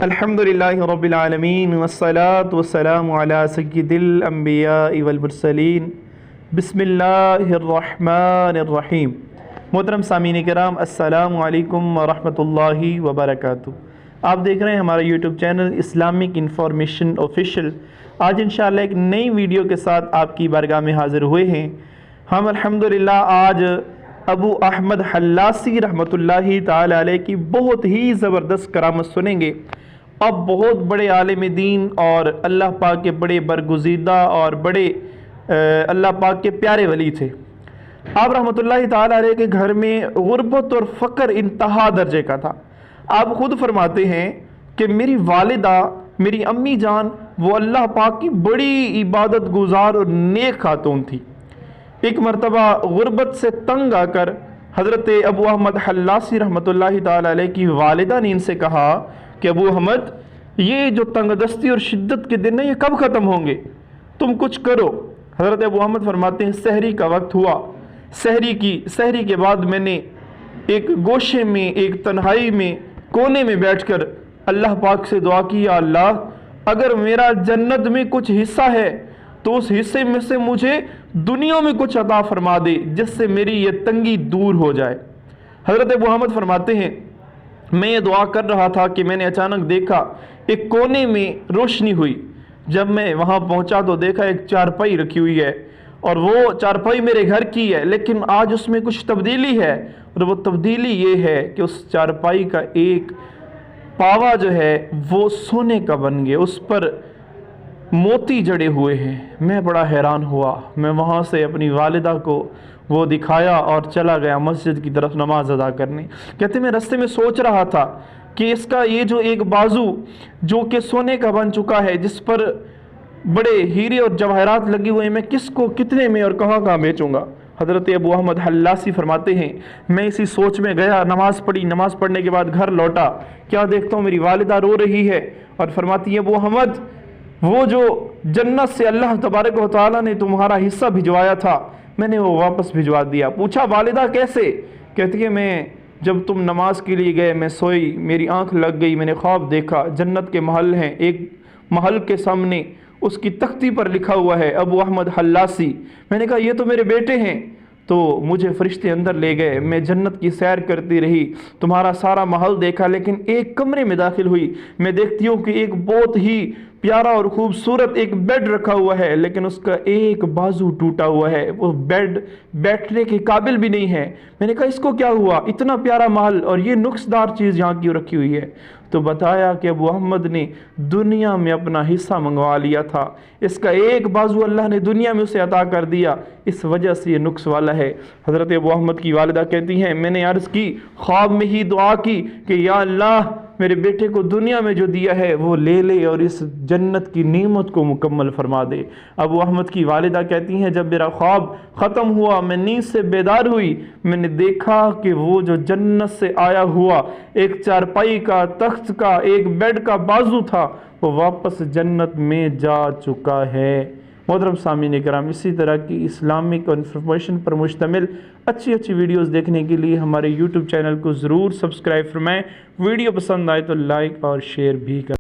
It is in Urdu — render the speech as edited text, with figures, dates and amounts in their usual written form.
الحمدللہ رب العالمین والصلاة والسلام علی سید الانبیاء والمرسلین بسم اللہ الرحمن الرحیم۔ محترم سامعین کرام، السلام علیکم ورحمۃ اللہ وبرکاتہ۔ آپ دیکھ رہے ہیں ہمارا YouTube channel Islamic information official. آج انشاءاللہ ایک نئی ویڈیو کے ساتھ آپ کی بارگاہ میں حاضر ہوئے ہیں۔ ہم الحمدللہ آج ابو احمد حلاسی رحمۃ اللہ تعالی علیہ کی بہت ہی زبردست کرامت سنیں گے۔ اب بہت بڑے عالم دین اور اللہ پاک کے بڑے برگزیدہ اور بڑے اللہ پاک کے پیارے ولی تھے۔ آپ رحمۃ اللہ تعالی علیہ کے گھر میں غربت اور فقر انتہا درجے کا تھا۔ آپ خود فرماتے ہیں کہ میری والدہ، میری امی جان، وہ اللہ پاک کی بڑی عبادت گزار اور نیک خاتون تھی۔ ایک مرتبہ غربت سے تنگ آ کر حضرت ابو احمد حلاسی رحمۃ اللہ تعالی علیہ کی والدہ نے ان سے کہا کہ ابو احمد، یہ جو تنگ دستی اور شدت کے دن ہیں یہ کب ختم ہوں گے؟ تم کچھ کرو۔ حضرت ابو احمد فرماتے ہیں سحری کا وقت ہوا، سحری کے بعد میں نے ایک گوشے میں، ایک تنہائی میں، کونے میں بیٹھ کر اللہ پاک سے دعا کی، یا اللہ اگر میرا جنت میں کچھ حصہ ہے تو اس حصے میں سے مجھے دنیا میں کچھ عطا فرما دے جس سے میری یہ تنگی دور ہو جائے۔ حضرت ابو احمد فرماتے ہیں میں یہ دعا کر رہا تھا کہ میں نے اچانک دیکھا ایک کونے میں روشنی ہوئی۔ جب میں وہاں پہنچا تو دیکھا ایک چارپائی رکھی ہوئی ہے، اور وہ چارپائی میرے گھر کی ہے، لیکن آج اس میں کچھ تبدیلی ہے، اور وہ تبدیلی یہ ہے کہ اس چارپائی کا ایک پاوا جو ہے وہ سونے کا بن گیا، اس پر موتی جڑے ہوئے ہیں۔ میں بڑا حیران ہوا۔ میں وہاں سے اپنی والدہ کو وہ دکھایا اور چلا گیا مسجد کی طرف نماز ادا کرنے۔ کہتے میں رستے میں سوچ رہا تھا کہ اس کا یہ جو ایک بازو جو کہ سونے کا بن چکا ہے، جس پر بڑے ہیرے اور جواہرات لگے ہوئے ہیں، میں کس کو کتنے میں اور کہاں کہاں بیچوں گا؟ حضرت ابو احمد حلاسی فرماتے ہیں میں اسی سوچ میں گیا، نماز پڑھی، نماز پڑھنے کے بعد گھر لوٹا، کیا دیکھتا ہوں میری والدہ رو رہی ہے اور فرماتی ہے ابو احمد، وہ جو جنت سے اللہ تبارک و تعالیٰ نے تمہارا حصہ بھجوایا تھا میں نے وہ واپس بھجوا دیا۔ پوچھا والدہ کیسے؟ کہتی ہے میں جب تم نماز کے لیے گئے میں سوئی، میری آنکھ لگ گئی، میں نے خواب دیکھا جنت کے محل ہیں، ایک محل کے سامنے اس کی تختی پر لکھا ہوا ہے ابو احمد حلاسی۔ میں نے کہا یہ تو میرے بیٹے ہیں۔ تو مجھے فرشتے اندر لے گئے، میں جنت کی سیر کرتی رہی، تمہارا سارا محل دیکھا، لیکن ایک کمرے میں داخل ہوئی، میں دیکھتی ہوں کہ ایک بہت ہی پیارا اور خوبصورت ایک بیڈ رکھا ہوا ہے، لیکن اس کا ایک بازو ٹوٹا ہوا ہے، وہ بیڈ بیٹھنے کے قابل بھی نہیں ہے۔ میں نے کہا اس کو کیا ہوا؟ اتنا پیارا محل اور یہ نقص دار چیز یہاں کیوں رکھی ہوئی ہے؟ تو بتایا کہ ابو احمد نے دنیا میں اپنا حصہ منگوا لیا تھا، اس کا ایک بازو اللہ نے دنیا میں اسے عطا کر دیا، اس وجہ سے یہ نقص والا ہے۔ حضرت ابو احمد کی والدہ کہتی ہیں میں نے عرض کی، خواب میں ہی دعا کی کہ یا اللہ میرے بیٹے کو دنیا میں جو دیا ہے وہ لے لے اور اس جنت کی نعمت کو مکمل فرما دے۔ ابو احمد کی والدہ کہتی ہیں جب میرا خواب ختم ہوا، میں نیند سے بیدار ہوئی، میں نے دیکھا کہ وہ جو جنت سے آیا ہوا ایک چارپائی کا، تخت کا، ایک بیڈ کا بازو تھا، وہ واپس جنت میں جا چکا ہے۔ محترم سامعین کرام، اسی طرح کی اسلامک اور انفارمیشن پر مشتمل اچھی ویڈیوز دیکھنے کے لیے ہمارے یوٹیوب چینل کو ضرور سبسکرائب فرمائیں۔ ویڈیو پسند آئے تو لائک اور شیئر بھی کریں۔